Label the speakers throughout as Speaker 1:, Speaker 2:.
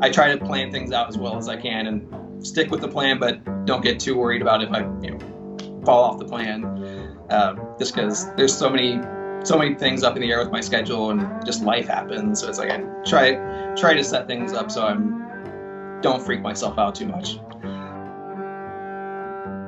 Speaker 1: I try to plan things out as well as I can and stick with the plan, but don't get too worried about if I fall off the plan, just because there's so many things up in the air with my schedule and just life happens. So it's like I try to set things up so don't freak myself out too much.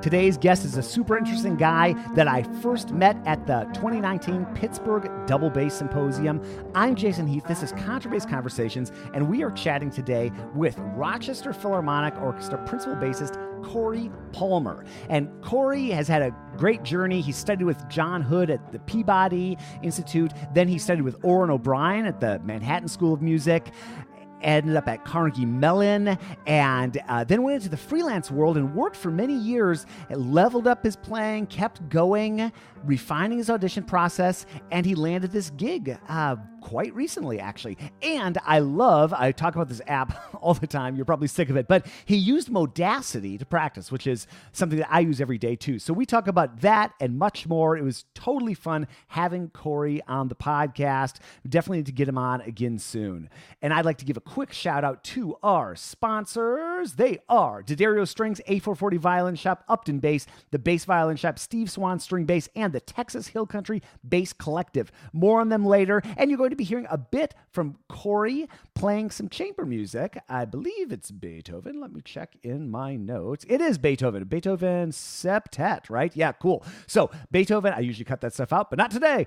Speaker 2: Today's guest is a super interesting guy that I first met at the 2019 Pittsburgh Double Bass Symposium. I'm Jason Heath. This is Contrabass Conversations, and we are chatting today with Rochester Philharmonic Orchestra principal bassist Cory Palmer. And Cory has had a great journey. He studied with John Hood at the Peabody Institute. Then he studied with Orin O'Brien at the Manhattan School of Music. Ended up at Carnegie Mellon, and then went into the freelance world and worked for many years, leveled up his playing, kept going, refining his audition process, and he landed this gig quite recently, actually. And I talk about this app all the time. You're probably sick of it, but he used Modacity to practice, which is something that I use every day too. So we talk about that and much more. It was totally fun having Cory on the podcast. We definitely need to get him on again soon. And I'd like to give a quick shout out to our sponsors. They are D'Addario Strings, A440 Violin Shop, Upton Bass, the Bass Violin Shop, Steve Swan String Bass, and the Texas Hill Country Bass Collective. More on them later. And you're going to be hearing a bit from Cory playing some chamber music. I believe it's Beethoven. Let me check in my notes. It is Beethoven Septet, right? Yeah, cool. So Beethoven, I usually cut that stuff out, but not today.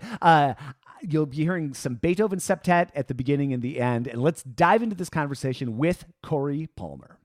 Speaker 2: You'll be hearing some Beethoven Septet at the beginning and the end. And let's dive into this conversation with Cory Palmer.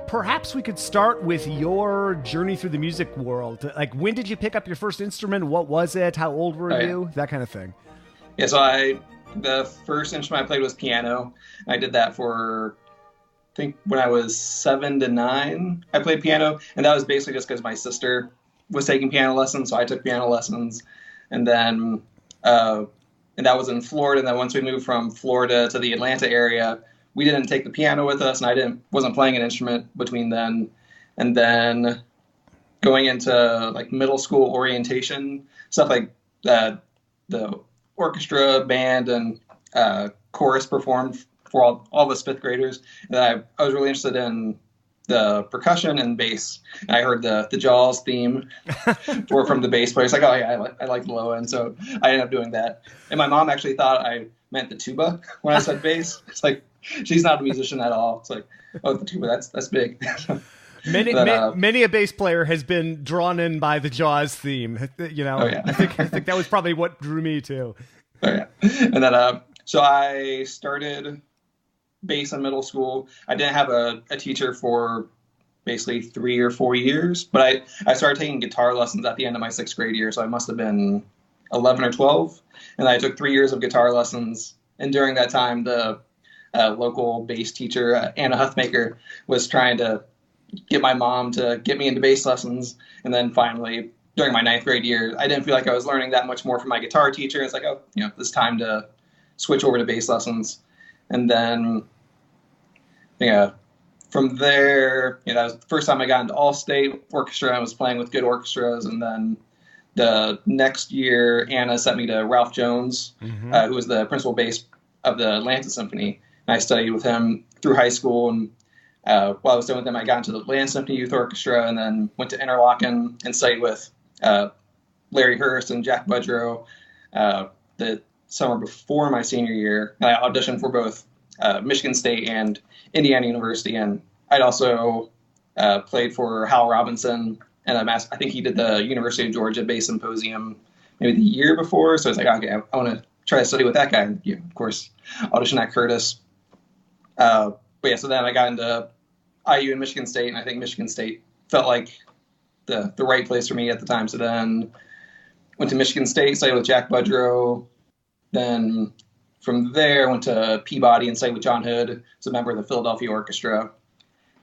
Speaker 2: Perhaps we could start with your journey through the music world. Like, when did you pick up your first instrument? What was it? How old were you? That kind of thing.
Speaker 1: Yeah, so the first instrument I played was piano. I did that for, I think, when I was 7 to 9. I played piano, and that was basically just because my sister was taking piano lessons, so I took piano lessons. And then, and that was in Florida. And then once we moved from Florida to the Atlanta area, we didn't take the piano with us, and I wasn't playing an instrument between then. And then going into like middle school orientation, stuff like the orchestra, band, and chorus performed for all of us fifth graders. And I was really interested in the percussion and bass. And I heard the Jaws theme from the bass player. It's like, oh yeah, I like the low end. So I ended up doing that. And my mom actually thought I meant the tuba when I said bass. It's like, she's not a musician at all. It's like, oh, the tuba, that's big.
Speaker 2: Many a bass player has been drawn in by the Jaws theme. You know,
Speaker 1: oh, yeah.
Speaker 2: I think that was probably what drew me too.
Speaker 1: Oh yeah, and then so I started bass in middle school. I didn't have a teacher for basically 3 or 4 years, but I started taking guitar lessons at the end of my 6th grade year. So I must have been 11 or 12, and I took 3 years of guitar lessons. And during that time, the local bass teacher, Anna Huthmaker, was trying to get my mom to get me into bass lessons. And then finally, during my 9th grade year, I didn't feel like I was learning that much more from my guitar teacher. It's like, oh, it's time to switch over to bass lessons. And then, from there, that was the first time I got into all-state orchestra. I was playing with good orchestras. And then the next year, Anna sent me to Ralph Jones, who was the principal bass of the Atlanta Symphony. And I studied with him through high school. And while I was studying with him, I got into the Atlanta Symphony Youth Orchestra, and then went to Interlochen and studied with Larry Hurst and Jack Budrow the summer before my senior year. And I auditioned for both Michigan State and Indiana University. And I'd also played for Hal Robinson, and I think he did the University of Georgia Bass Symposium maybe the year before. So it's like, okay, I want to try to study with that guy. And, of course, audition at Curtis. But yeah, so then I got into IU and Michigan State, and I think Michigan State felt like the right place for me at the time. So then went to Michigan State, studied with Jack Budrow. Then from there, went to Peabody and studied with John Hood, who's a member of the Philadelphia Orchestra.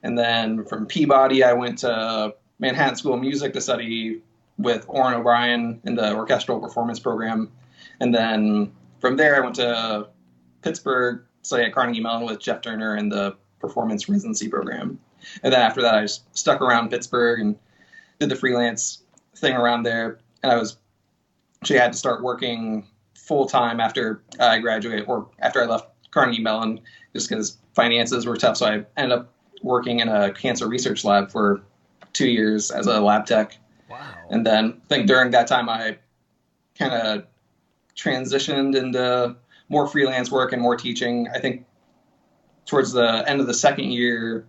Speaker 1: And then from Peabody, I went to Manhattan School of Music to study with Orin O'Brien in the orchestral performance program. And then from there, I went to Pittsburgh, studied at Carnegie Mellon with Jeff Turner in the performance residency program. And then after that, I just stuck around Pittsburgh and did the freelance thing around there. And actually had to start working full time after I graduated, or after I left Carnegie Mellon, just because finances were tough. So I ended up working in a cancer research lab for 2 years as a lab tech.
Speaker 2: Wow.
Speaker 1: And then I think during that time, I kind of transitioned into more freelance work and more teaching. I think towards the end of the second year,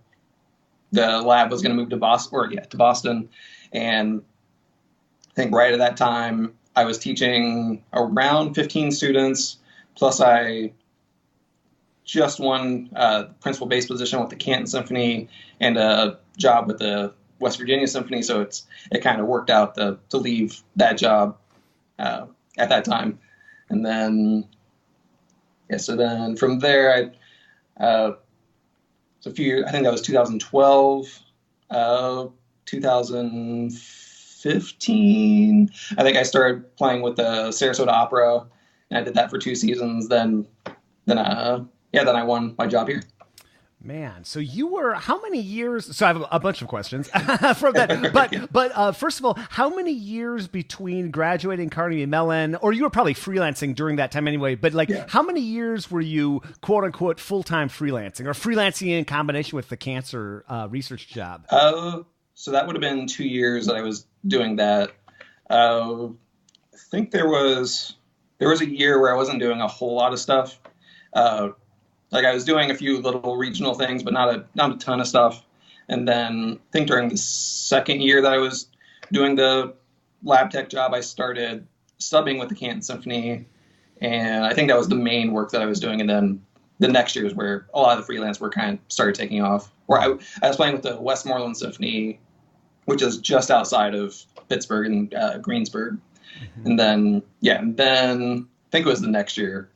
Speaker 1: the lab was going to move to Boston. And I think right at that time, I was teaching around 15 students, plus I just won a principal bass position with the Canton Symphony and a job with the West Virginia Symphony. So it kind of worked out to leave that job at that time. And then, so then from there, I think that was 2012, 2015. I think I started playing with the Sarasota Opera, and I did that for 2 seasons. Then I won my job here.
Speaker 2: Man, so you were how many years? So I have a bunch of questions from that. But first of all, how many years between graduating Carnegie Mellon, or you were probably freelancing during that time anyway? But how many years were you quote unquote full time freelancing, or freelancing in combination with the cancer research job?
Speaker 1: So that would have been 2 years that I was doing that. I think there was a year where I wasn't doing a whole lot of stuff. Like I was doing a few little regional things, but not a ton of stuff. And then I think during the second year that I was doing the lab tech job, I started subbing with the Canton Symphony. And I think that was the main work that I was doing. And then the next year is where a lot of the freelance work kind of started taking off. Where I was playing with the Westmoreland Symphony, which is just outside of Pittsburgh and Greensburg. Mm-hmm. And then I think it was the next year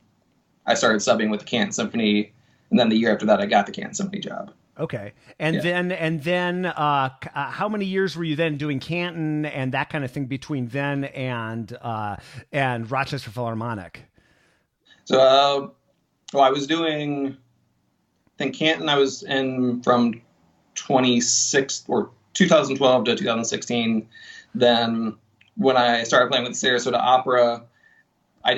Speaker 1: I started subbing with the Canton Symphony, and then the year after that, I got the Canton Symphony job.
Speaker 2: Okay, and then, how many years were you then doing Canton and that kind of thing between then and Rochester Philharmonic?
Speaker 1: So, I was doing, I think Canton. I was in from 2012 to 2016. Then when I started playing with the Sarasota Opera, I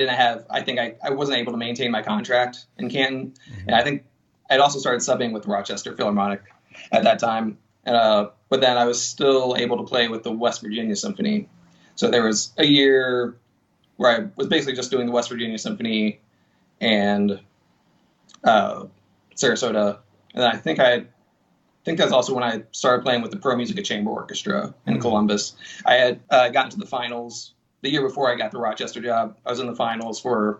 Speaker 1: wasn't able to maintain my contract in Canton. Mm-hmm. And I think I'd also started subbing with Rochester Philharmonic at that time. But then I was still able to play with the West Virginia Symphony. So there was a year where I was basically just doing the West Virginia Symphony and Sarasota. And then I think that's also when I started playing with the Pro Musica Chamber Orchestra in Columbus. I had gotten to the finals the year before I got the Rochester job. I was in the finals for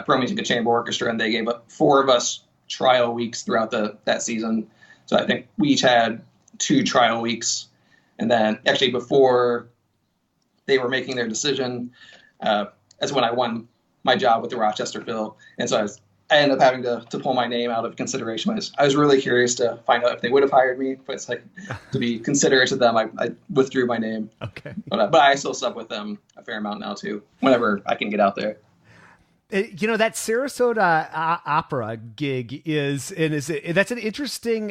Speaker 1: Pro Musica Chamber Orchestra, and they gave 4 of us trial weeks throughout that season. So I think we each had 2 trial weeks. And then actually before they were making their decision, that's when I won my job with the Rochester Phil. And so I ended up having to pull my name out of consideration. I was really curious to find out if they would have hired me, but it's like to be considerate to them, I withdrew my name. Okay. But I still sub with them a fair amount now too, whenever I can get out there.
Speaker 2: You know, that Sarasota opera gig that's an interesting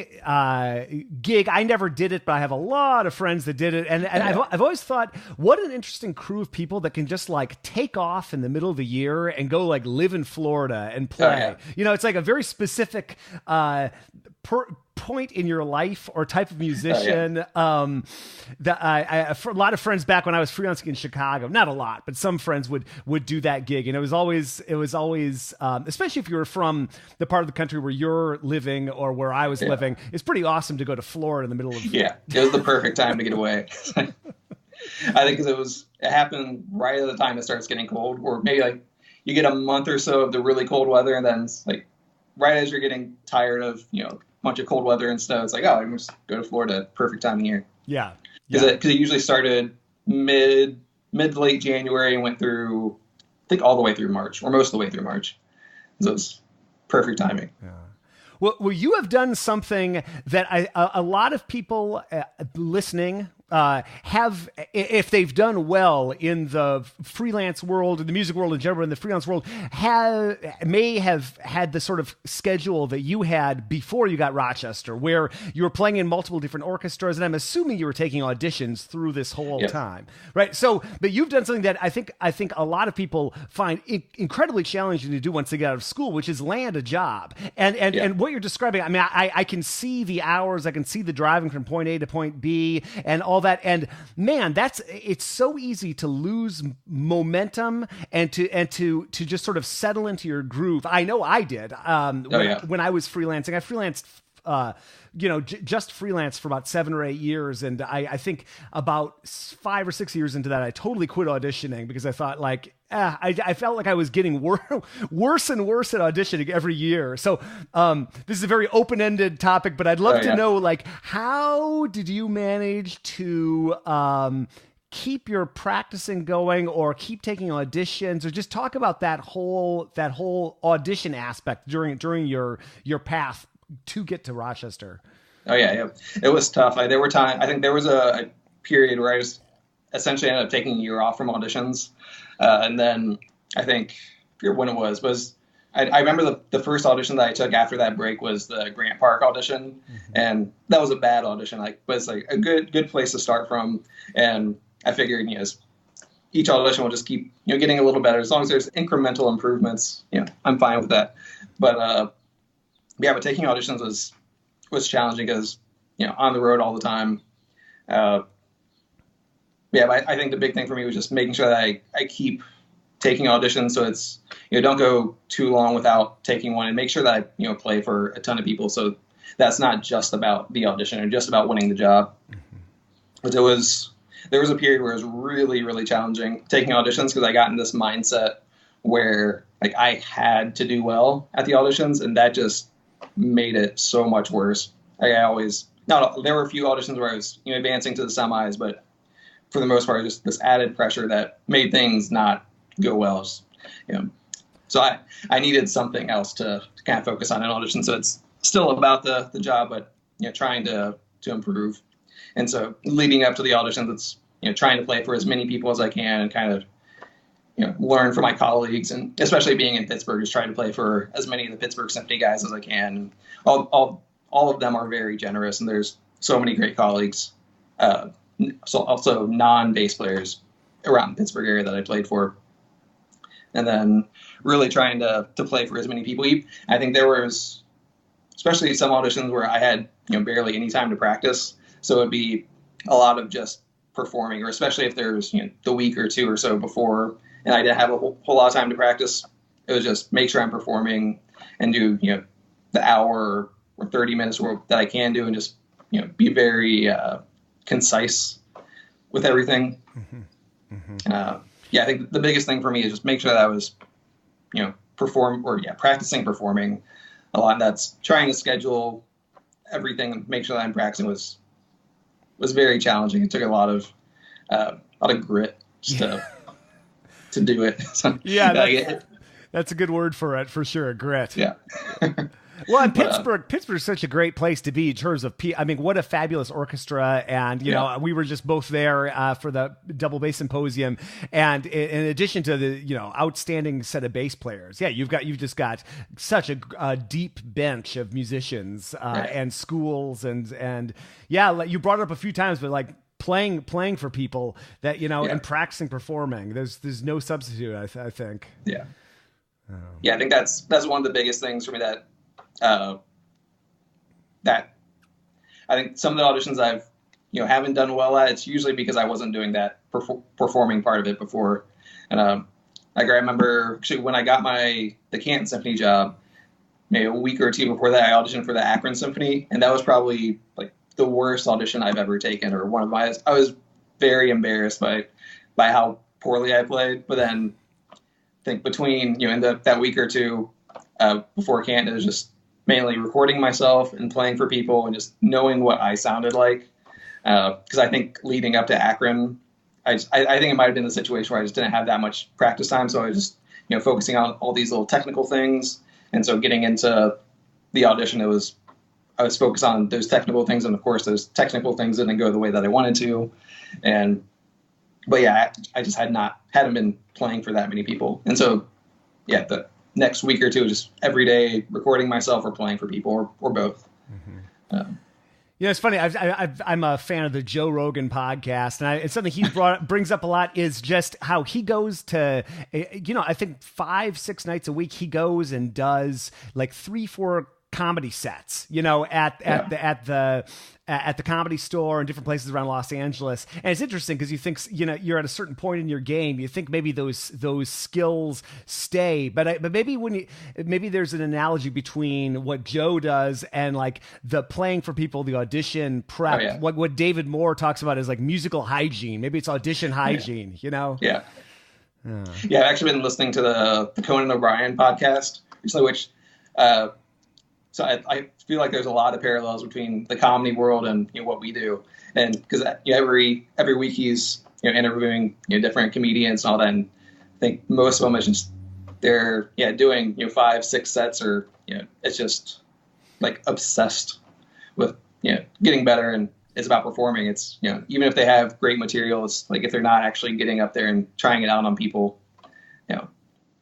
Speaker 2: gig. I never did it, but I have a lot of friends that did it. And I've always thought, what an interesting crew of people that can just like take off in the middle of the year and go like live in Florida and play. Oh, yeah. You know, it's like a very specific point in your life or type of musician. Oh, yeah. A lot of friends back when I was freelancing in Chicago, not a lot, but some friends would do that gig. And it was always, especially if you were from the part of the country where you're living or where I was living, it's pretty awesome to go to Florida in the middle of.
Speaker 1: Yeah. It was the perfect time to get away. I think because it happened right at the time it starts getting cold, or maybe like you get a month or so of the really cold weather, and then it's like right as you're getting tired of, a bunch of cold weather and snow, it's like, oh, I can just go to Florida. Perfect time of year. Yeah. Because it usually started mid to late January and went through, I think, all the way through March, or most of the way through March. So it's perfect timing. Yeah. Well,
Speaker 2: you have done something that a lot of people listening if they've done well in the freelance world, in the music world in general, in the freelance world, may have had the sort of schedule that you had before you got Rochester, where you were playing in multiple different orchestras, and I'm assuming you were taking auditions through this whole time, right? So, but you've done something that I think a lot of people find incredibly challenging to do once they get out of school, which is land a job. And what you're describing, I mean, I can see the hours, I can see the driving from point A to point B, and all that. And man, it's so easy to lose momentum and to just sort of settle into your groove. I know I did when I was freelancing. I freelanced just freelance for about 7 or 8 years. And I think about 5 or 6 years into that, I totally quit auditioning because I thought I felt like I was getting worse and worse at auditioning every year. So this is a very open-ended topic, but I'd love to know, how did you manage to keep your practicing going, or keep taking auditions, or just talk about that whole audition aspect during your path to get to Rochester?
Speaker 1: Oh yeah. It was tough. There were times, I think there was a period where I just essentially ended up taking a year off from auditions. And then I think, I forget when it was I remember the first audition that I took after that break was the Grant Park audition. And that was a bad audition, but it's a good place to start from. And I figured, each audition will just keep, getting a little better. As long as there's incremental improvements, I'm fine with that. But but taking auditions was challenging because, on the road all the time. But I think the big thing for me was just making sure that I keep taking auditions. So it's, don't go too long without taking one, and make sure that I, play for a ton of people. So that's not just about the audition or just about winning the job. But there was a period where it was really, really challenging taking auditions because I got in this mindset where I had to do well at the auditions, and that just made it so much worse. There were a few auditions where I was advancing to the semis, but for the most part, just this added pressure that made things not go well. So I needed something else to kind of focus on an audition. So it's still about the job, but trying to improve. And so leading up to the auditions, it's trying to play for as many people as I can and kind of learn from my colleagues, and especially being in Pittsburgh, just trying to play for as many of the Pittsburgh Symphony guys as I can. All of them are very generous, and there's so many great colleagues. So also non-bass players around the Pittsburgh area that I played for. And then really trying to play for as many people. I think there was, especially some auditions where I had barely any time to practice. So it'd be a lot of just performing, or especially if there's the week or two or so before, and I didn't have a whole lot of time to practice. It was just make sure I'm performing and do the hour or 30 minutes that I can do, and just be very concise with everything. I think the biggest thing for me is just make sure that I was practicing performing a lot. And that's trying to schedule everything and make sure that I'm practicing was very challenging. It took a lot of grit to do it. So,
Speaker 2: that's a good word for it, for sure. Grit.
Speaker 1: Yeah.
Speaker 2: Well, and Pittsburgh's such a great place to be in terms of, what a fabulous orchestra. And, we were just both there for the Double Bass Symposium. And in addition to the, outstanding set of bass players, you've just got such a deep bench of musicians and schools. And you brought it up a few times, but playing for people that, and practicing performing, there's no substitute, I think.
Speaker 1: Yeah. I think that's one of the biggest things for me that I think some of the auditions I've haven't done well at, it's usually because I wasn't doing that performing part of it before. And I remember actually when I got the Canton Symphony job, maybe a week or two before that, I auditioned for the Akron Symphony, and that was probably the worst audition I've ever taken, or one of my. I was very embarrassed by how poorly I played. But then I think between in that week or two before Canton, it was just mainly recording myself and playing for people and just knowing what I sounded like. Because I think leading up to Akron, I think it might have been the situation where I just didn't have that much practice time. So I was just, focusing on all these little technical things. And so getting into the audition, it was I was focused on those technical things, and of course those technical things didn't go the way that I wanted to. But yeah, I just hadn't been playing for that many people. And so, yeah, the next week or two, just every day recording myself or playing for people or both. Mm-hmm.
Speaker 2: It's funny. I'm a fan of the Joe Rogan podcast, and something he brings up a lot is just how he goes to, I think 5-6 nights a week he goes and does like 3-4 comedy sets, at the Comedy Store and different places around Los Angeles. And it's interesting because you think, you're at a certain point in your game, you think maybe those skills stay, but maybe there's an analogy between what Joe does and like the playing for people, the audition prep. Oh, yeah. What David Moore talks about is like musical hygiene. Maybe it's audition hygiene,
Speaker 1: Yeah. Yeah, I've actually been listening to the Conan O'Brien podcast recently, which, so I feel like there's a lot of parallels between the comedy world and what we do, and because every week he's interviewing different comedians and all that, and I think most of them is just they're doing 5-6 sets, or it's just like obsessed with getting better, and it's about performing. It's even if they have great material, it's like if they're not actually getting up there and trying it out on people,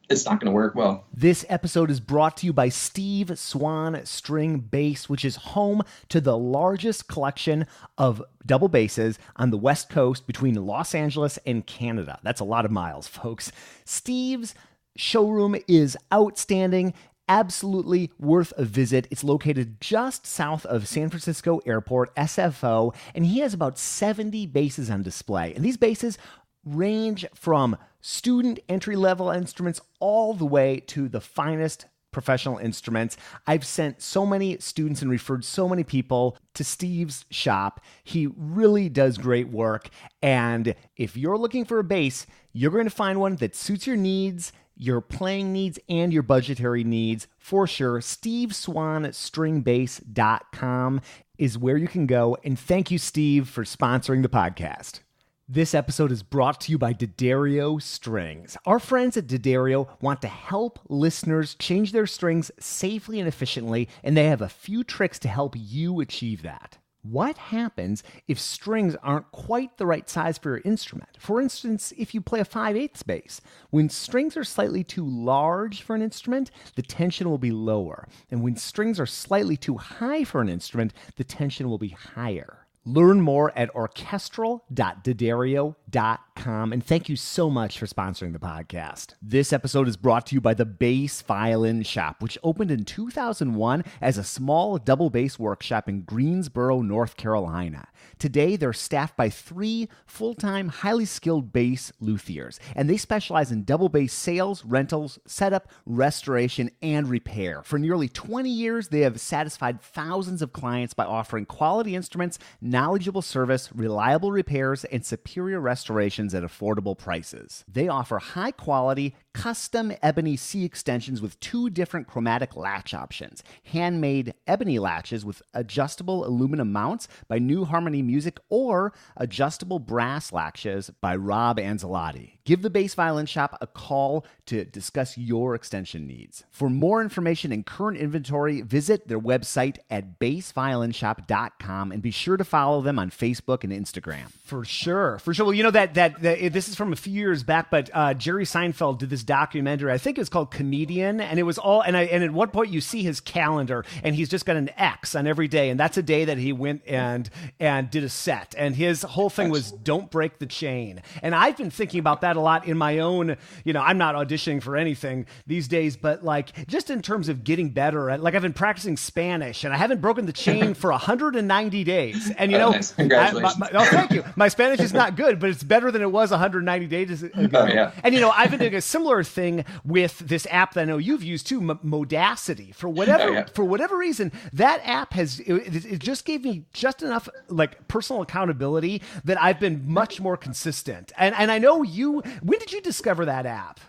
Speaker 1: it's not going to work well.
Speaker 2: This episode is brought to you by Steve Swan String Bass, which is home to the largest collection of double basses on the West Coast between Los Angeles and Canada. That's a lot of miles, folks. Steve's showroom is outstanding. Absolutely worth a visit. It's located just south of San Francisco Airport, SFO, and he has about 70 basses on display. And these basses range from student entry-level instruments all the way to the finest professional instruments. I've sent so many students and referred so many people to Steve's shop. He really does great work. And if you're looking for a bass, you're going to find one that suits your needs, your playing needs, and your budgetary needs for sure. SteveSwanStringBass.com is where you can go. And thank you, Steve, for sponsoring the podcast. This episode is brought to you by D'Addario Strings. Our friends at D'Addario want to help listeners change their strings safely and efficiently, and they have a few tricks to help you achieve that. What happens if strings aren't quite the right size for your instrument? For instance, if you play a 5/8 bass, when strings are slightly too large for an instrument, the tension will be lower. And when strings are slightly too high for an instrument, the tension will be higher. Learn more at orchestral.daddario.com, and thank you so much for sponsoring the podcast. This episode is brought to you by the Bass Violin Shop, which opened in 2001 as a small double bass workshop in Greensboro, North Carolina. Today, they're staffed by 3 full-time, highly skilled bass luthiers, and they specialize in double bass sales, rentals, setup, restoration, and repair. For nearly 20 years, they have satisfied thousands of clients by offering quality instruments, knowledgeable service, reliable repairs, and superior restorations at affordable prices. They offer high-quality, custom ebony C extensions with 2 different chromatic latch options, handmade ebony latches with adjustable aluminum mounts by New Harmony Music, or adjustable brass latches by Rob Anzalotti. Give the Bass Violin Shop a call to discuss your extension needs. For more information and current inventory, visit their website at bassviolinshop.com, and be sure to follow them on Facebook and Instagram. For sure. Well, that this is from a few years back, but Jerry Seinfeld did this documentary. I think it was called Comedian, and it was all. And at one point you see his calendar, and he's just got an X on every day, and that's a day that he went and did a set. And his whole thing was "Don't break the chain." And I've been thinking about that a lot in my own. I'm not auditioning for anything these days, but like just in terms of getting better at, like, I've been practicing Spanish, and I haven't broken the chain for 190 days. And
Speaker 1: nice. Congratulations.
Speaker 2: Thank you. My Spanish is not good, but it's better than it was 190 days ago.
Speaker 1: Oh, yeah.
Speaker 2: And I've been doing a similar thing with this app that I know you've used too, Modacity. For whatever reason, that app it just gave me just enough like personal accountability that I've been much more consistent. And I know when did you discover that app?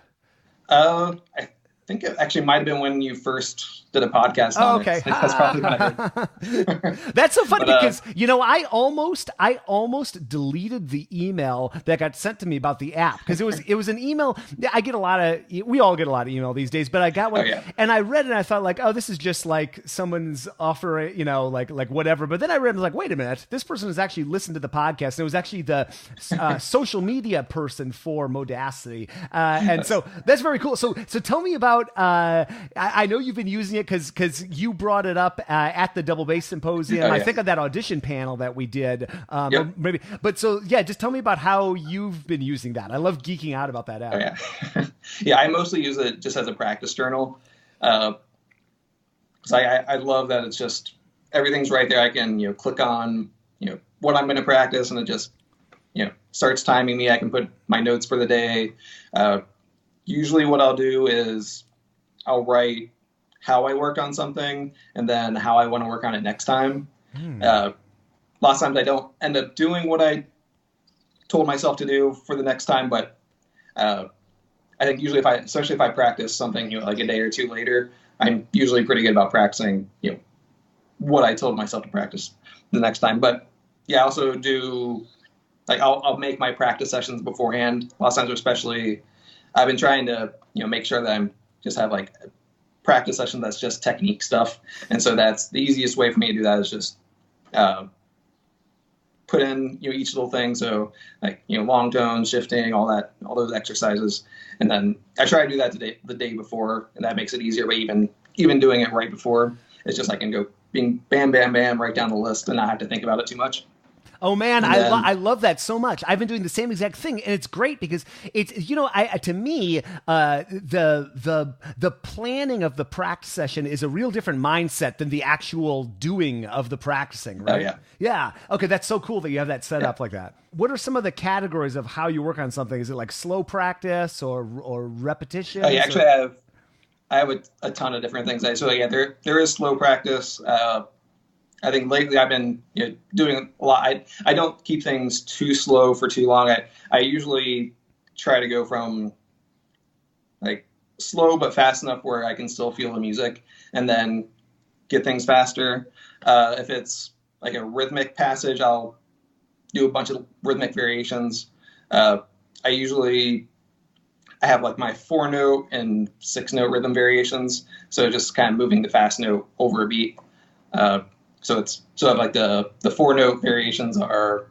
Speaker 1: I think it actually might have been when you first did a podcast
Speaker 2: Oh,
Speaker 1: on
Speaker 2: okay.
Speaker 1: it. That's probably when I heard.
Speaker 2: That's so funny
Speaker 1: But,
Speaker 2: because, I almost deleted the email that got sent to me about the app because it was an email. We all get a lot of email these days, but I got one and I read it and I thought like, oh, this is just like someone's offering, like whatever. But then I read it and was like, wait a minute, this person has actually listened to the podcast. And it was actually the social media person for Modacity. And so that's very cool. So tell me about, I know you've been using it because you brought it up at the Double Bass Symposium. I think on that audition panel that we did. Maybe, but just tell me about how you've been using that. I love geeking out about that app.
Speaker 1: Yeah, I mostly use it just as a practice journal. Because I love that it's just everything's right there. I can click on what I'm going to practice, and it just starts timing me. I can put my notes for the day. Usually what I'll do is I'll write how I worked on something and then how I want to work on it next time. Lots of times I don't end up doing what I told myself to do for the next time, but I think usually especially if I practice something like a day or two later, I'm usually pretty good about practicing what I told myself to practice the next time. But I also do I'll make my practice sessions beforehand. Lots of times, especially, I've been trying to make sure that I'm just have a practice session that's just technique stuff, and so that's the easiest way for me to do that is just put in each little thing. So long tones, shifting, all those exercises, and then I try to do that the day before, and that makes it easier. But even doing it right before, it's just I can go being bam, bam, bam right down the list and not have to think about it too much.
Speaker 2: Oh man, I love that so much. I've been doing the same exact thing, and it's great because it's to me the planning of the practice session is a real different mindset than the actual doing of the practicing, right?
Speaker 1: Oh,
Speaker 2: yeah. Okay, that's so cool that you have that set up like that. What are some of the categories of how you work on something? Is it like slow practice or repetition?
Speaker 1: Actually, I have a ton of different things. So there is slow practice. I think lately I've been doing a lot. I don't keep things too slow for too long. I usually try to go from slow but fast enough where I can still feel the music, and then get things faster. If it's a rhythmic passage, I'll do a bunch of rhythmic variations. I have my 4-note and 6-note rhythm variations, so just kind of moving the fast note over a beat. So I have the 4-note variations are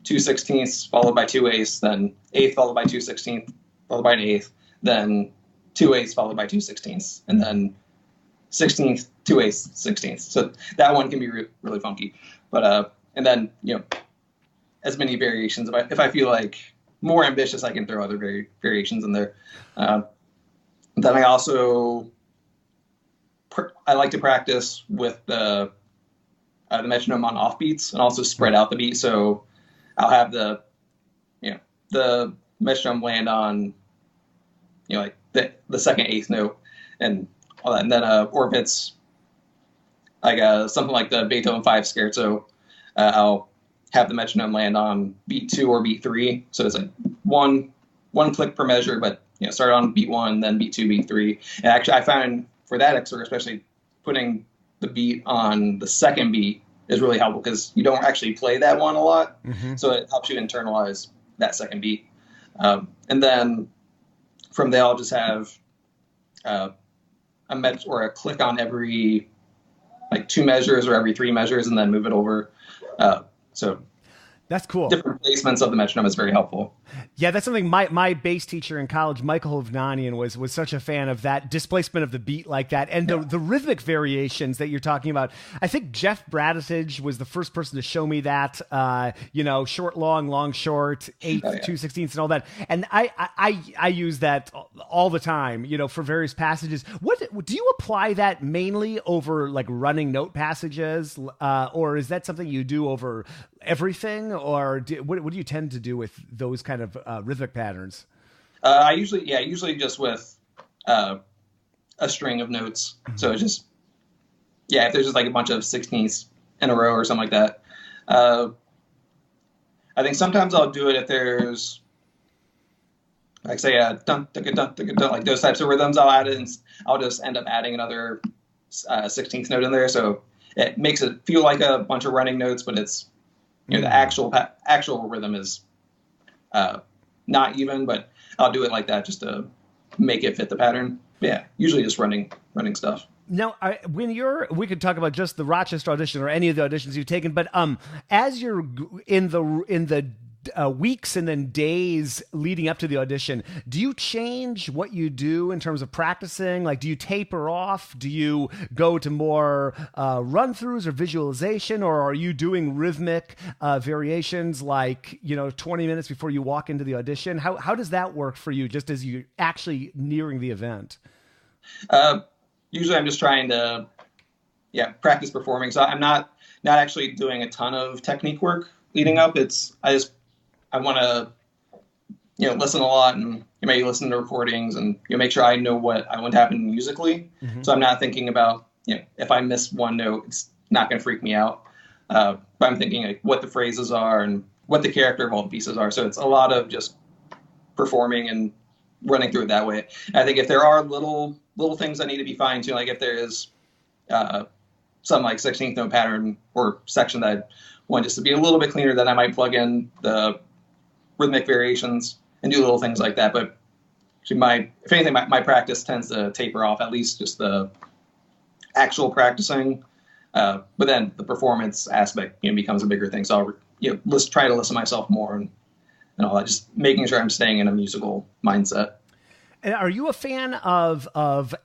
Speaker 1: 2/16 followed by 2/8, then 8th followed by 2/16 followed by an 8th, then 2/8 followed by 2/16, and then 16th, 2/8, 16th. So that one can be really funky, but and then as many variations. If I feel more ambitious, I can throw other variations in there. Then I also I like to practice with the metronome on off beats and also spread out the beat. So I'll have the metronome land on, the second 8th note and all that. And then, or if it's something like the Beethoven 5 scherzo, I'll have the metronome land on beat 2 or beat 3. So it's one click per measure, but start on beat 1, then beat 2, beat 3. And actually I found for that exercise, especially putting the beat on the second beat is really helpful because you don't actually play that one a lot. Mm-hmm. So it helps you internalize that second beat. And then from there, I'll just have a click on every 2 measures or every 3 measures and then move it over. So
Speaker 2: that's cool.
Speaker 1: Different placements of the metronome is very helpful.
Speaker 2: Yeah, that's something my bass teacher in college, Michael Hovnanian, was such a fan of, that displacement of the beat like that. And the rhythmic variations that you're talking about. I think Jeff Braditich was the first person to show me that, short, long, short, 8th, 2/16 and all that. And I use that all the time, for various passages. What do you apply that mainly over running note passages? Or is that something you do over everything? Or what do you tend to do with those kind of rhythmic patterns?
Speaker 1: I usually just with a string of notes. Mm-hmm. So it's just, if there's just a bunch of 16ths in a row or something like that. I think sometimes I'll do it if there's like say dun, dun, dun, dun, dun, like those types of rhythms, I'll add it, and I'll just end up adding another 16th note in there, so it makes it feel like a bunch of running notes, but it's the actual rhythm is not even, but I'll do it like that just to make it fit the pattern. Yeah, usually just running stuff.
Speaker 2: Now, we could talk about just the Rochester audition or any of the auditions you've taken, but as you're in the weeks and then days leading up to the audition, do you change what you do in terms of practicing? Like, do you taper off? Do you go to more run-throughs or visualization, or are you doing rhythmic variations like 20 minutes before you walk into the audition? How does that work for you, just as you're actually nearing the event?
Speaker 1: Usually I'm just trying to practice performing, so I'm not actually doing a ton of technique work leading up. I want to, listen a lot and maybe listen to recordings and make sure I know what I want to happen musically. Mm-hmm. So I'm not thinking about, if I miss one note, it's not going to freak me out. But I'm thinking like what the phrases are and what the character of all the pieces are. So it's a lot of just performing and running through it that way. I think if there are little things that need to be fine-tuned, like if there is some like 16th note pattern or section that I want just to be a little bit cleaner, then I might plug in the rhythmic variations and do little things like that. But actually if anything, my practice tends to taper off, at least just the actual practicing. But then the performance aspect becomes a bigger thing. So I'll try to listen to myself more and all that, just making sure I'm staying in a musical mindset.
Speaker 2: And are you a fan of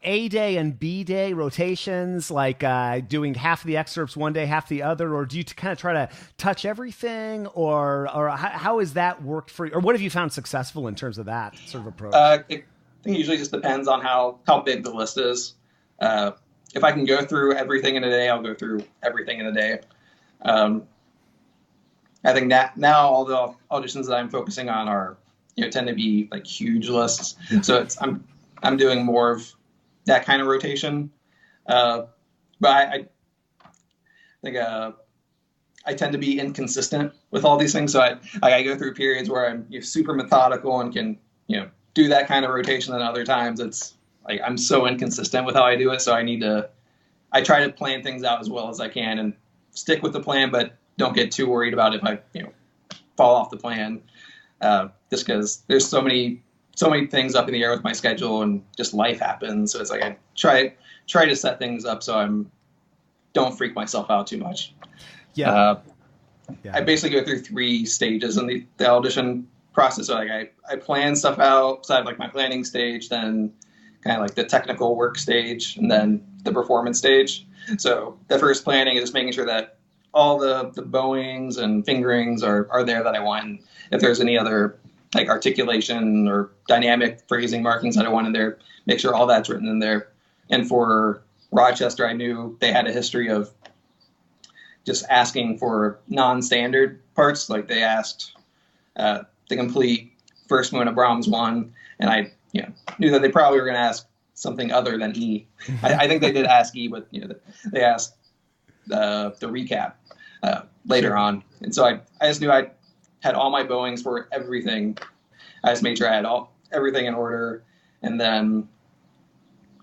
Speaker 2: A day and B day rotations, like doing half the excerpts one day, half the other, or do you kind of try to touch everything, or how has that worked for you, or what have you found successful in terms of that sort of approach?
Speaker 1: I think it usually just depends on how big the list is. If I can go through everything in a day, I'll go through everything in a day. I think that now all the auditions that I'm focusing on are tend to be like huge lists. So I'm doing more of that kind of rotation. But I think I tend to be inconsistent with all these things. So I go through periods where I'm super methodical and can do that kind of rotation, and other times it's like I'm so inconsistent with how I do it. So I try to plan things out as well as I can and stick with the plan, but don't get too worried about if I fall off the plan. Just because there's so many things up in the air with my schedule and just life happens. So it's like I try to set things up so don't freak myself out too much. Yeah. I basically go through 3 stages in the audition process. So like I plan stuff out. So I have like my planning stage, then kind of like the technical work stage, and then the performance stage. So the first planning is just making sure that all the bowings and fingerings are there that I want. And if there's any other like articulation or dynamic phrasing markings that I want in there, make sure all that's written in there. And for Rochester, I knew they had a history of just asking for non-standard parts. Like they asked the complete first movement of Brahms 1, and I knew that they probably were going to ask something other than E. I think they did ask E, but they asked the recap later on. And so I just knew I had all my bowings for everything. I just made sure I had everything in order. And then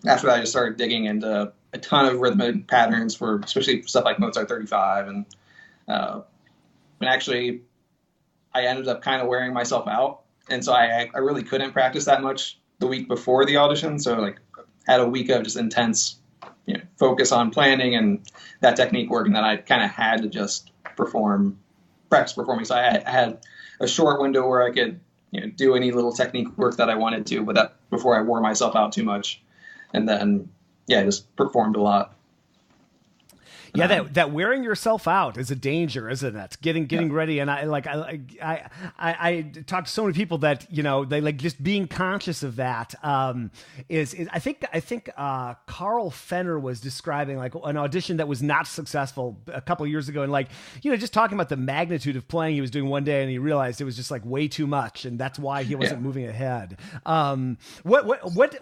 Speaker 1: after that, I just started digging into a ton of rhythmic patterns for especially stuff like Mozart 35. And actually, I ended up kind of wearing myself out. And so I really couldn't practice that much the week before the audition. So like had a week of just intense focus on planning and that technique work, and then I kind of had to just practice performing. So I had a short window where I could do any little technique work that I wanted to, but that before I wore myself out too much. And then I just performed a lot.
Speaker 2: Yeah, that wearing yourself out is a danger, isn't it? Getting ready, and I talk to so many people that they like just being conscious of that. Is I think Carl Fenner was describing like an audition that was not successful a couple of years ago, and just talking about the magnitude of playing he was doing one day, and he realized it was just like way too much, and that's why he wasn't moving ahead. What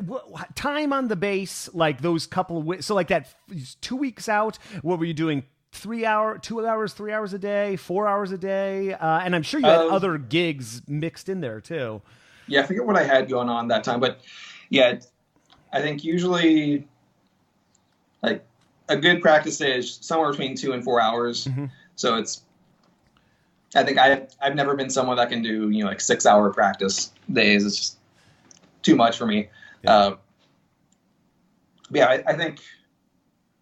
Speaker 2: time on the bass, like those couple of so like that 2 weeks out? What were you doing? 3 hours, 2 hours, 3 hours a day, 4 hours a day? And I'm sure you had other gigs mixed in there too.
Speaker 1: I forget what I had going on that time, but yeah, I think usually like a good practice day is somewhere between 2 and 4 hours. Mm-hmm. So I think I've never been someone that can do, like 6-hour practice days. It's just too much for me. Yeah. I think,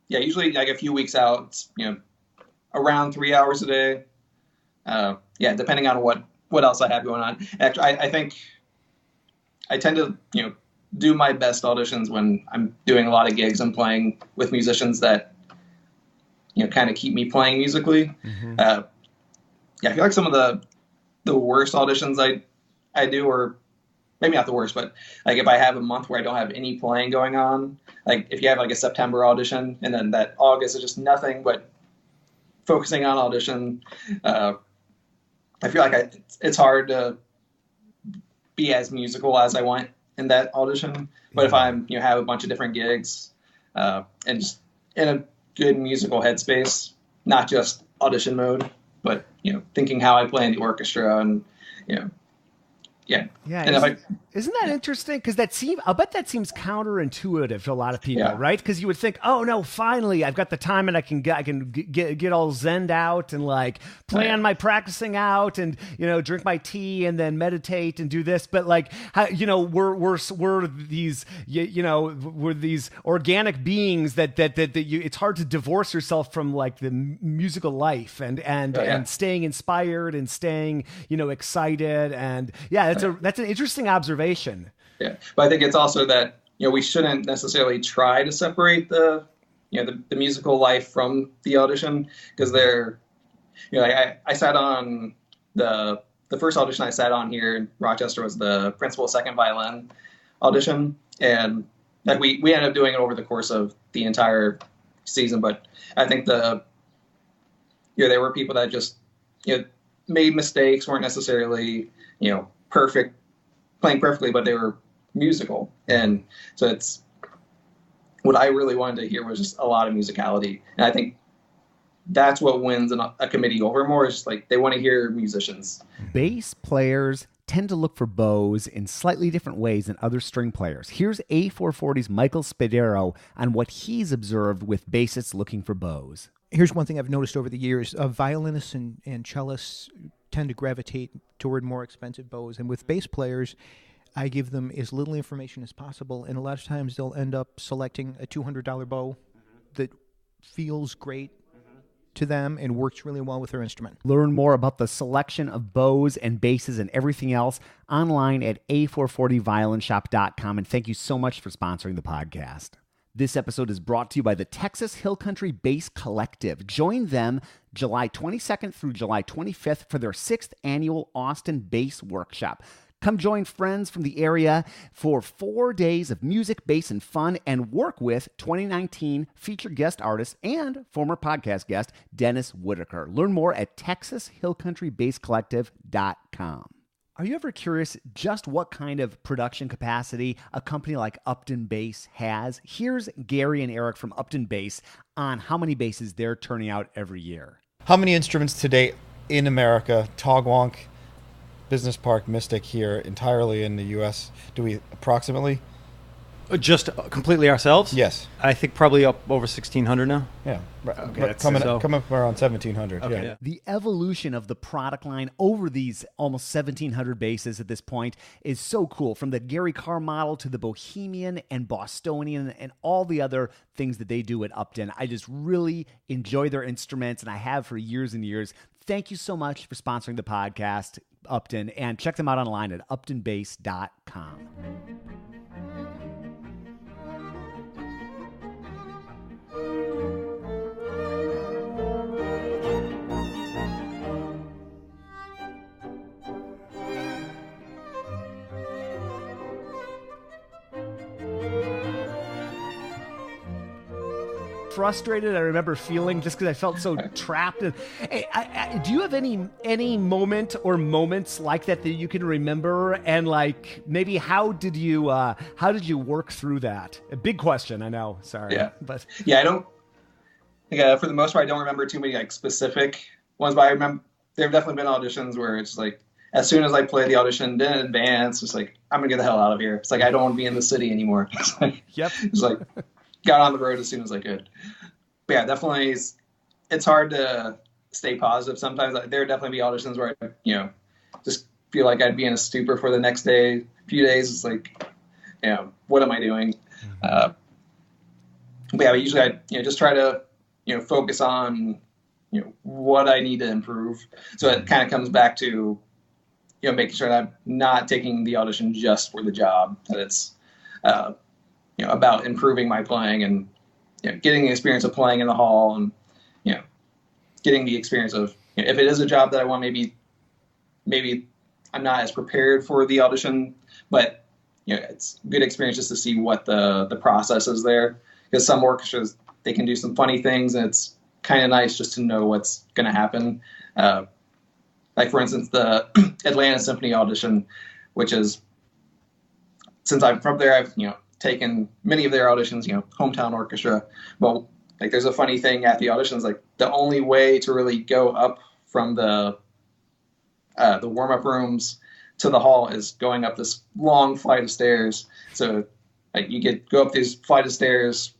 Speaker 1: usually like a few weeks out, it's, around 3 hours a day. Depending on what else I have going on. Actually, I think I tend to, do my best auditions when I'm doing a lot of gigs and playing with musicians that, kind of keep me playing musically. Mm-hmm. I feel like some of the worst auditions I do, or maybe not the worst, but like if I have a month where I don't have any playing going on, like if you have like a September audition and then that August is just nothing but focusing on audition, I feel like it's hard to be as musical as I want in that audition. But if I'm, have a bunch of different gigs, and just in a good musical headspace, not just audition mode, but, thinking how I play in the orchestra and, yeah.
Speaker 2: And isn't that interesting? Because I'll bet that seems counterintuitive to a lot of people, right? Because you would think, oh no, finally I've got the time and I can get all zenned out and like plan my practicing out and drink my tea and then meditate and do this. But like we're these organic beings that it's hard to divorce yourself from like the musical life and staying inspired and staying excited and that's an interesting observation. Yeah,
Speaker 1: but I think it's also that we shouldn't necessarily try to separate the musical life from the audition, because they're I sat on the first audition I sat on here in Rochester was the principal second violin audition, and like we ended up doing it over the course of the entire season. But I think there were people that just made mistakes, weren't necessarily playing perfectly, but they were musical. And so it's what I really wanted to hear was just a lot of musicality. And I think that's what wins a committee over more, is just like they want to hear musicians.
Speaker 2: Bass players tend to look for bows in slightly different ways than other string players. Here's A440's Michael Spadero on what he's observed with bassists looking for bows.
Speaker 3: Here's one thing I've noticed over the years. Violinists and cellists tend to gravitate toward more expensive bows. And with bass players, I give them as little information as possible. And a lot of times they'll end up selecting a $200 bow that feels great to them and works really well with their instrument.
Speaker 2: Learn more about the selection of bows and basses and everything else online at a440violinshop.com. And thank you so much for sponsoring the podcast. This episode is brought to you by the Texas Hill Country Bass Collective. Join them July 22nd through July 25th for their 6th annual Austin Bass Workshop. Come join friends from the area for 4 days of music, bass, and fun, and work with 2019 featured guest artist and former podcast guest Dennis Whitaker. Learn more at TexasHillCountryBassCollective.com. Are you ever curious just what kind of production capacity a company like Upton Bass has? Here's Gary and Eric from Upton Bass on how many basses they're turning out every year.
Speaker 4: How many instruments today in America, Togwonk, Business Park, Mystic here, entirely in the U.S., do we approximately?
Speaker 5: Just completely ourselves?
Speaker 4: Yes.
Speaker 5: I think probably up over 1,600 now.
Speaker 4: Yeah. Okay, coming up around 1,700.
Speaker 5: Okay.
Speaker 4: Yeah.
Speaker 2: The evolution of the product line over these almost 1,700 basses at this point is so cool. From the Gary Carr model to the Bohemian and Bostonian and all the other things that they do at Upton. I just really enjoy their instruments, and I have for years and years. Thank you so much for sponsoring the podcast, Upton, and check them out online at uptonbass.com. Frustrated, I remember feeling, just because I felt so trapped. And do you have any moment or moments like that you can remember? And like maybe how did you work through that? A big question, I know. Sorry,
Speaker 1: I don't. For the most part, I don't remember too many like specific ones, but I remember there have definitely been auditions where it's like as soon as I play the audition in advance, it's like, I'm gonna get the hell out of here. It's like, I don't want to be in the city anymore. It's like, it's like, got on the road as soon as I could. But yeah, definitely, it's hard to stay positive sometimes. There would definitely be auditions where I, just feel like I'd be in a stupor for the next few days. It's like, what am I doing? But yeah, usually I, just try to, focus on, what I need to improve. So it kind of comes back to, making sure that I'm not taking the audition just for the job, that it's, about improving my playing and, getting the experience of playing in the hall and, getting the experience of, if it is a job that I want, maybe I'm not as prepared for the audition, but, it's good experience just to see what the process is there. Because some orchestras, they can do some funny things, and it's kind of nice just to know what's going to happen. Like, for instance, the Atlanta Symphony audition, which is, since I'm from there, I've, taken many of their auditions, hometown orchestra. But, like, there's a funny thing at the auditions, like, the only way to really go up from the warm-up rooms to the hall is going up this long flight of stairs. So, like, you go up this flight of stairs,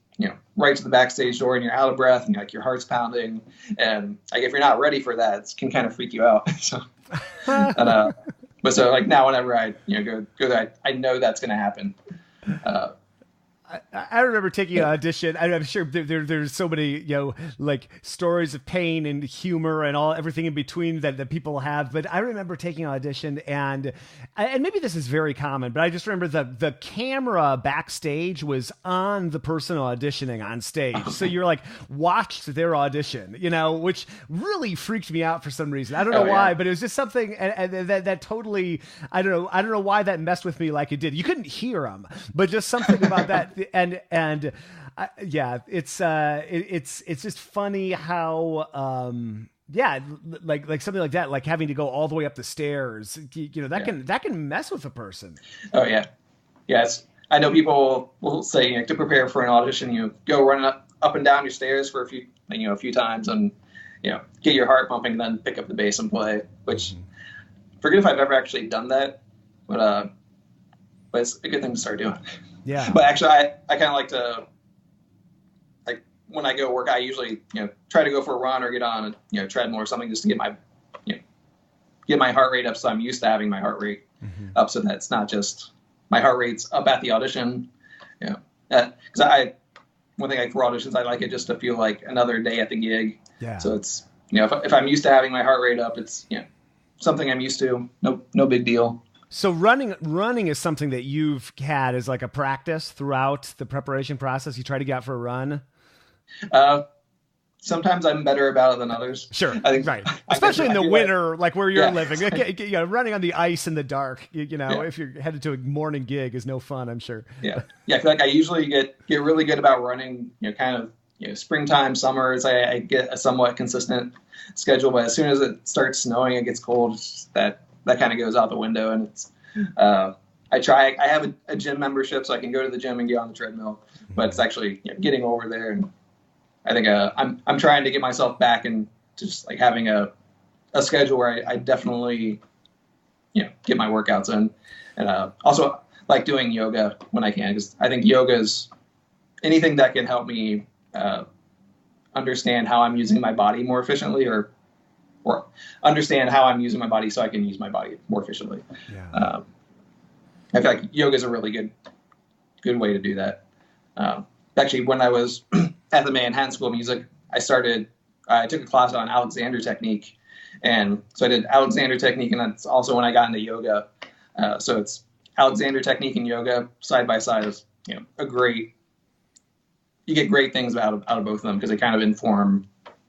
Speaker 1: right to the backstage door, and you're out of breath, and like your heart's pounding, and like if you're not ready for that, it can kind of freak you out. So, but so like now, whenever I go there, I know that's going to happen.
Speaker 2: I remember taking an audition. I'm sure there's so many, like stories of pain and humor and everything in between that people have. But I remember taking an audition, and maybe this is very common, but I just remember the camera backstage was on the person auditioning on stage. So you're like watched their audition, which really freaked me out for some reason. I don't know why, but it was just something that totally, I don't know why that messed with me like it did. You couldn't hear them, but just something about that. And it's just funny how like something like that, like having to go all the way up the stairs, that can mess with a person.
Speaker 1: Oh yeah, yes. I know people will say to prepare for an audition, you go running up and down your stairs for a few times, and get your heart pumping, and then pick up the bass and play. Which, forget if I've ever actually done that, but it's a good thing to start doing.
Speaker 2: Yeah.
Speaker 1: But actually, I kind of like to, like, when I go work, I usually, try to go for a run or get on a, treadmill or something just to get my heart rate up, so I'm used to having my heart rate up, so that it's not just my heart rate's up at the audition. Because one thing for auditions, I like it just to feel like another day at the gig.
Speaker 2: Yeah.
Speaker 1: So it's, if I'm used to having my heart rate up, it's, something I'm used to. No big deal.
Speaker 2: So running is something that you've had as like a practice throughout the preparation process. You try to get out for a run.
Speaker 1: Sometimes I'm better about it than others.
Speaker 2: Sure,
Speaker 1: I think,
Speaker 2: right. Especially in the winter, like where you're living. Running on the ice in the dark, if you're headed to a morning gig is no fun, I'm sure.
Speaker 1: Yeah. I feel like I usually get really good about running, kind of, springtime, summer, I get a somewhat consistent schedule, but as soon as it starts snowing, it gets cold, it's just that kind of goes out the window. And it's, I have a gym membership, so I can go to the gym and get on the treadmill, but it's actually getting over there. And I think I'm trying to get myself back into just like having a schedule where I definitely, get my workouts in. And also like doing yoga when I can, because I think yoga is anything that can help me understand how I'm using my body more efficiently, or understand how I'm using my body so I can use my body more efficiently. Yeah. I feel like yoga is a really good way to do that. Actually, when I was at the Manhattan School of Music, I took a class on Alexander technique. And so I did Alexander technique, and that's also when I got into yoga. So it's Alexander technique and yoga side by side is, you get great things out of both of them, because they kind of inform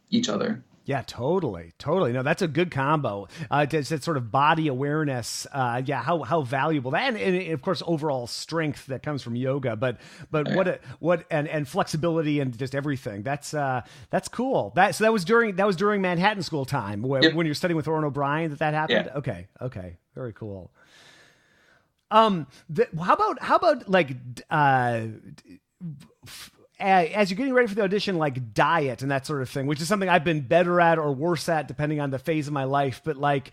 Speaker 1: each other.
Speaker 2: Yeah, totally. No, that's a good combo. It's that sort of body awareness. How valuable that, and of course overall strength that comes from yoga. But what and flexibility and just everything. That's cool. So that was during Manhattan School time when you're studying with Orin O'Brien that happened. Yeah. Okay, very cool. How about like as you're getting ready for the audition, like diet and that sort of thing, which is something I've been better at or worse at depending on the phase of my life. But like,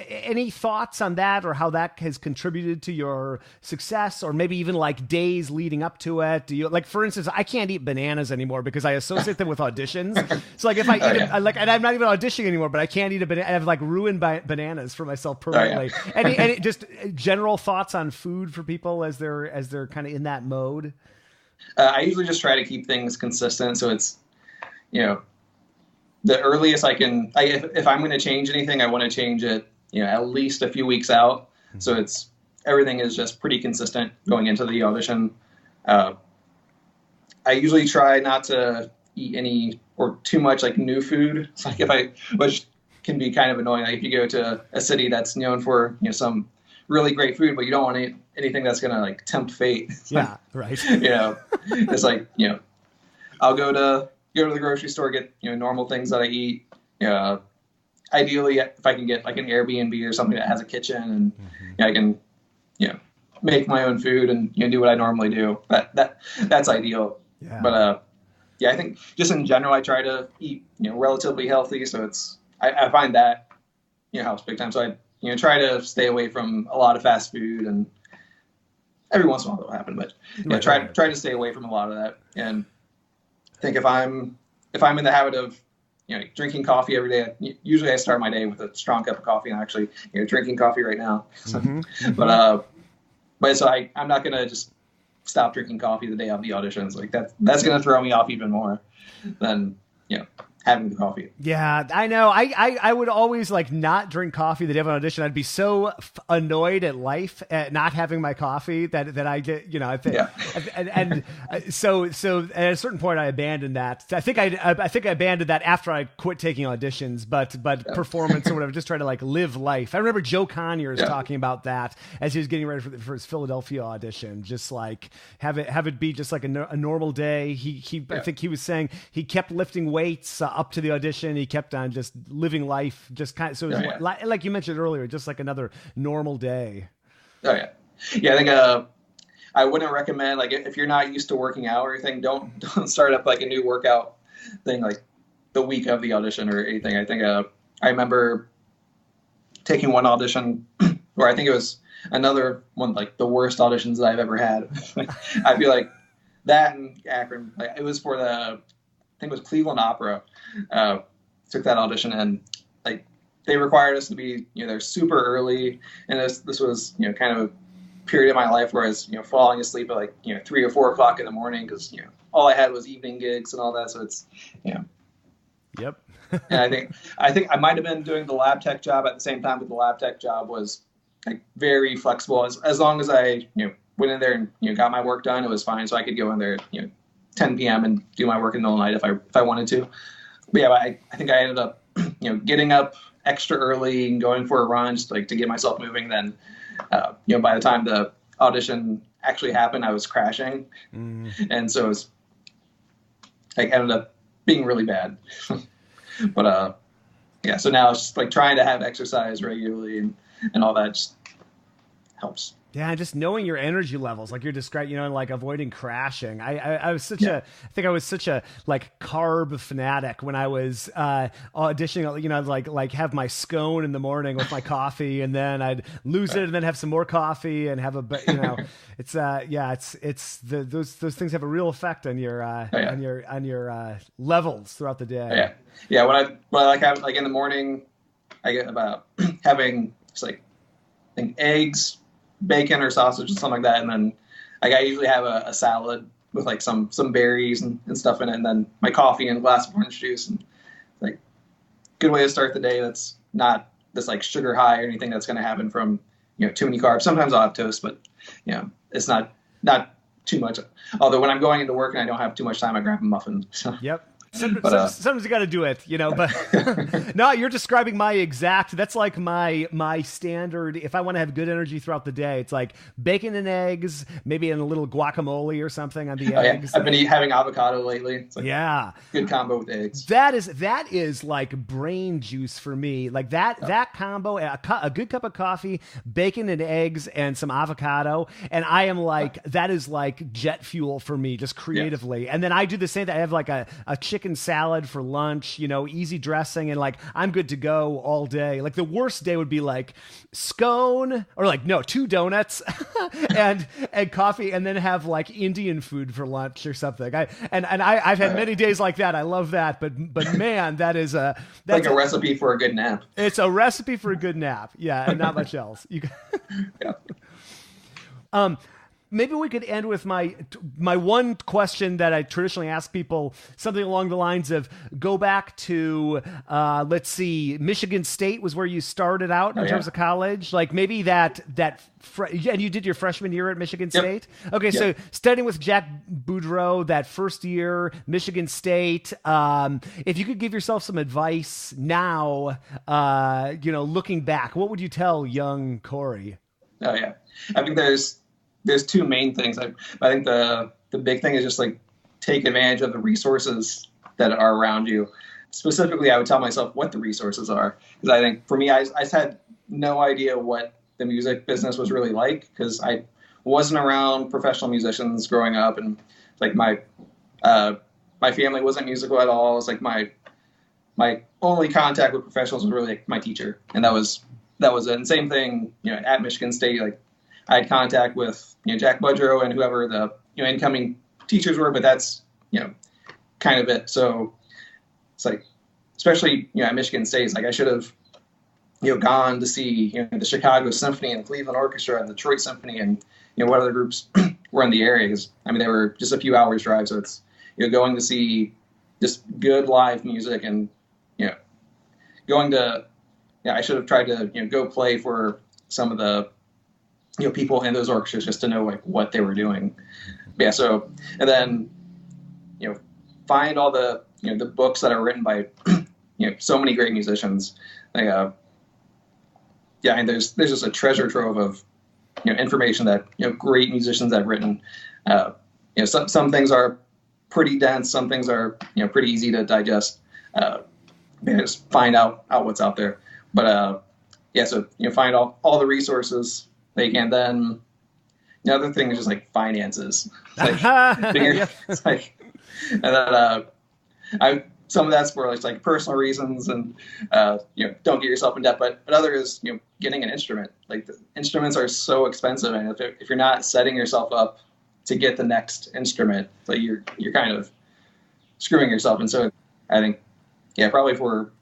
Speaker 2: any thoughts on that, or how that has contributed to your success, or maybe even like days leading up to it? Do you, like, for instance, I can't eat bananas anymore because I associate them with auditions. So like if I eat and I'm not even auditioning anymore, but I can't eat a banana. I've like ruined bananas for myself permanently. Any just general thoughts on food for people as they're kind of in that mode?
Speaker 1: I usually just try to keep things consistent. So it's, the earliest I can, if I'm going to change anything, I want to change it, at least a few weeks out. Mm-hmm. So everything is just pretty consistent going into the audition. I usually try not to eat any or too much like new food. It's like which can be kind of annoying. Like if you go to a city that's known for, some really great food, but you don't want to eat anything that's going to like tempt fate.
Speaker 2: Yeah. Right.
Speaker 1: It's like, I'll go to the grocery store, get, normal things that I eat. Ideally, if I can get like an Airbnb or something that has a kitchen and I can, make my own food and, do what I normally do. That's ideal. Yeah. But, I think just in general, I try to eat, relatively healthy. So I find that, helps big time. So I, try to stay away from a lot of fast food, and every once in a while that'll happen, but try to stay away from a lot of that. And I think if I'm in the habit of, drinking coffee every day, usually I start my day with a strong cup of coffee. I'm actually, drinking coffee right now. But so I'm not going to just stop drinking coffee the day of the auditions. Like that's going to throw me off even more than, having the coffee.
Speaker 2: Yeah, I know. I would always like not drink coffee the day of an audition. I'd be so annoyed at life at not having my coffee that I get, I think, so at a certain point I abandoned that. I think I abandoned that after I quit taking auditions, but performance or whatever, just try to like live life. I remember Joe Conyers talking about that as he was getting ready for his Philadelphia audition, just like have it be just like a normal day. I think he was saying he kept lifting weights up to the audition. He kept on just living life, just kind of, so it was like you mentioned earlier, just like another normal day.
Speaker 1: Oh yeah. Yeah. I think, I wouldn't recommend, like, if you're not used to working out or anything, don't start up like a new workout thing, like the week of the audition or anything. I think, I remember taking one audition where I think it was another one, like the worst auditions that I've ever had. I feel like that in Akron, like it was for I think it was Cleveland Opera. Took that audition, and like they required us to be there super early, and this was kind of a period of my life where I was falling asleep at like 3 or 4 o'clock in the morning because all I had was evening gigs and all that. So it's
Speaker 2: Yep.
Speaker 1: And I think I might have been doing the lab tech job at the same time, but the lab tech job was like very flexible. As long as I went in there and got my work done, it was fine. So I could go in there 10 p.m. and do my work in the middle of the night if I wanted to. But yeah, I think I ended up getting up extra early and going for a run just like to get myself moving. Then by the time the audition actually happened, I was crashing, and so it was like ended up being really bad. But so now it's just like trying to have exercise regularly and all that just helps.
Speaker 2: Yeah, just knowing your energy levels, like you're describing, like avoiding crashing. I was such I think I was such a like carb fanatic when I was auditioning. Like have my scone in the morning with my coffee, and then I'd lose it, and then have some more coffee, and have it's those things have a real effect on your on your levels throughout the day.
Speaker 1: Yeah. When I like have like in the morning, I get about having just like I think eggs, bacon or sausage or something like that, and then like I usually have a salad with like some berries and stuff in it, and then my coffee and a glass of orange juice, and like good way to start the day. That's not this like sugar high or anything that's going to happen from too many carbs. Sometimes I'll have toast, but it's not too much. Although when I'm going into work and I don't have too much time, I grab a muffin. So.
Speaker 2: Yep. Sometimes you got to do it, but no, you're describing that's like my standard. If I want to have good energy throughout the day, it's like bacon and eggs, maybe in a little guacamole or something on the eggs.
Speaker 1: Yeah. I've been having avocado lately. It's like good combo with eggs.
Speaker 2: That is like brain juice for me. Like that combo, a good cup of coffee, bacon and eggs, and some avocado, and I am like, that is like jet fuel for me, just creatively. And then I do the same thing. I have like a chicken salad for lunch, easy dressing, and like I'm good to go all day. Like the worst day would be like scone, or like, no, 2 donuts and coffee, and then have like Indian food for lunch or something. I've had many days like that. I love that, but man, that's
Speaker 1: like a recipe for a good nap.
Speaker 2: It's a recipe for a good nap. Yeah, and not much else. Maybe we could end with my one question that I traditionally ask people, something along the lines of, go back to, let's see, Michigan State was where you started out in terms of college. Like maybe and you did your freshman year at Michigan State? Okay, so studying with Jack Boudreau, that first year, Michigan State, if you could give yourself some advice now, looking back, what would you tell young Cory?
Speaker 1: Oh, yeah. I think there's 2 main things. I think the big thing is just like take advantage of the resources that are around you. Specifically, I would tell myself what the resources are, because I think for me, I had no idea what the music business was really like, because I wasn't around professional musicians growing up, and like my family wasn't musical at all. It's like my only contact with professionals was really like my teacher, and that was it. And same thing, at Michigan State, like I had contact with Jack Boudreau and whoever the incoming teachers were, but that's kind of it. So it's like, especially at Michigan State, it's like I should have gone to see the Chicago Symphony and the Cleveland Orchestra and the Detroit Symphony and what other groups were in the area. Because they were just a few hours drive, so it's going to see just good live music, and going to I should have tried to go play for some of the people in those orchestras just to know like what they were doing. Yeah. So, and then, find all the, the books that are written by, so many great musicians. Like, and there's just a treasure trove of, information that, great musicians have written. Some things are pretty dense. Some things are, pretty easy to digest. Just find out what's out there. But, so, find all the resources they can. Then the other thing is just like finances. It's like, and then some of that's for like personal reasons, and don't get yourself in debt. But other is getting an instrument. Like the instruments are so expensive, and if you're not setting yourself up to get the next instrument, like you're kind of screwing yourself. And so I think probably for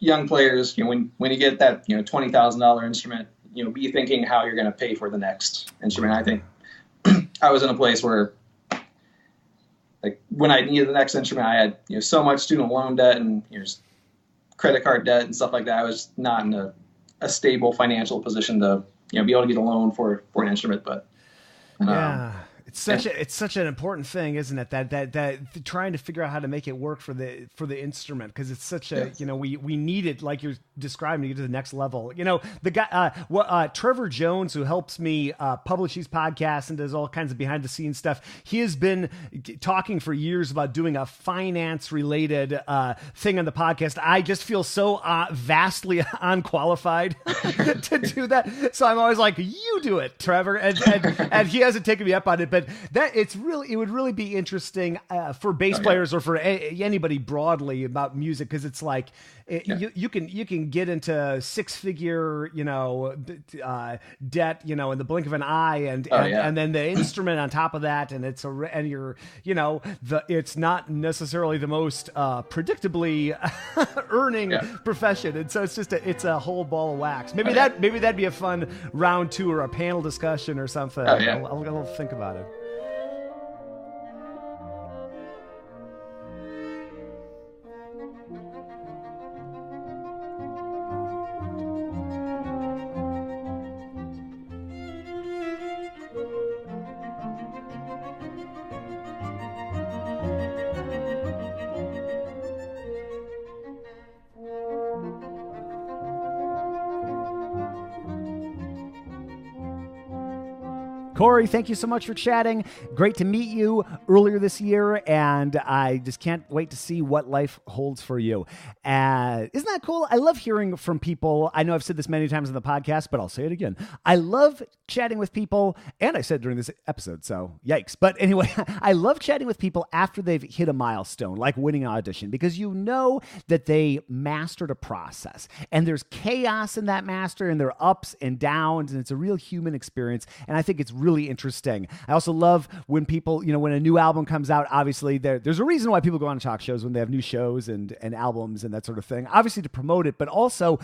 Speaker 1: young players, when you get that $20,000 instrument, be thinking how you're going to pay for the next instrument. I think I was in a place where, like, when I needed the next instrument, I had so much student loan debt and credit card debt and stuff like that. I was not in a stable financial position to be able to get a loan for an instrument. But
Speaker 2: it's such an important thing, isn't it? That trying to figure out how to make it work for the instrument, because it's such a we need it, like you're describing, to get to the next level. The guy Trevor Jones, who helps me publish these podcasts and does all kinds of behind the scenes stuff, he has been talking for years about doing a finance related thing on the podcast. I just feel so vastly unqualified to do that, so I'm always like, you do it, Trevor, and he hasn't taken me up on it. But it would really be interesting for bass players or for anybody broadly about music, because it's like you can get into 6-figure debt in the blink of an eye, and then the instrument on top of that, and it's not necessarily the most predictably earning profession, and so it's a whole ball of wax. Maybe that'd be a fun round 2 or a panel discussion or something. I'll think about it. Cory, thank you so much for chatting. Great to meet you earlier this year, and I just can't wait to see what life holds for you. Isn't that cool? I love hearing from people. I know I've said this many times in the podcast, but I'll say it again. I love chatting with people, and I said during this episode, so yikes. But anyway, I love chatting with people after they've hit a milestone, like winning an audition, because you know that they mastered a process, and there's chaos in that master, and there are ups and downs, and it's a real human experience, and I think it's really interesting. I also love when people, when a new album comes out, obviously there's a reason why people go on talk shows when they have new shows and albums and that sort of thing, obviously to promote it, but also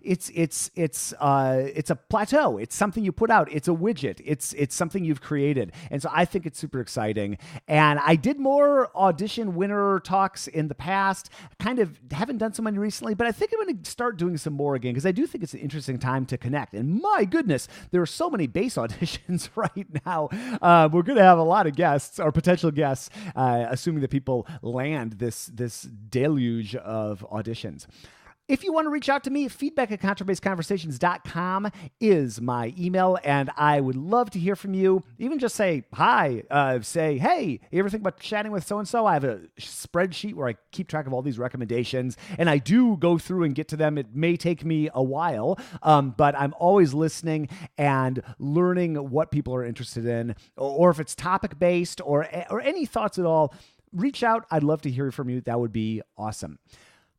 Speaker 2: it's a plateau. It's something you put out. It's a widget. It's something you've created. And so I think it's super exciting. And I did more audition winner talks in the past, kind of haven't done so many recently, but I think I'm going to start doing some more again because I do think it's an interesting time to connect. And my goodness, there are so many bass auditions right now. We're going to have a lot of guests or potential guests, assuming that people land this deluge of auditions. If you want to reach out to me, feedback@contrabassconversations.com is my email, and I would love to hear from you. Even just say hi, say, hey, you ever think about chatting with so-and-so? I have a spreadsheet where I keep track of all these recommendations, and I do go through and get to them. It may take me a while, but I'm always listening and learning what people are interested in, or if it's topic-based or any thoughts at all, reach out. I'd love to hear from you. That would be awesome.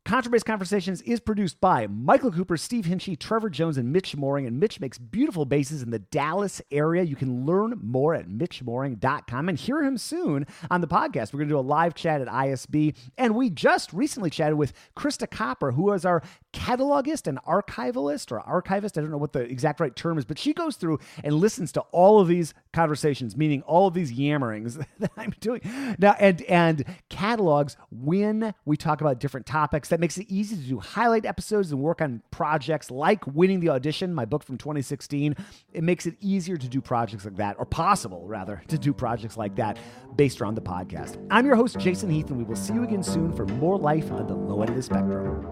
Speaker 2: Contrabass Conversations is produced by Michael Cooper, Steve Hinchy, Trevor Jones, and Mitch Mooring. And Mitch makes beautiful basses in the Dallas area. You can learn more at mitchmooring.com and hear him soon on the podcast. We're going to do a live chat at ISB. And we just recently chatted with Krista Copper, who is our catalogist and archivalist or archivist. I don't know what the exact right term is, but she goes through and listens to all of these conversations, meaning all of these yammerings that I'm doing now, and catalogs when we talk about different topics. That makes it easy to do highlight episodes and work on projects like Winning the Audition, my book from 2016. It makes it easier to do projects like that, or possible, rather, to do projects like that based around the podcast. I'm your host, Jason Heath, and we will see you again soon for more life on the low end of the spectrum.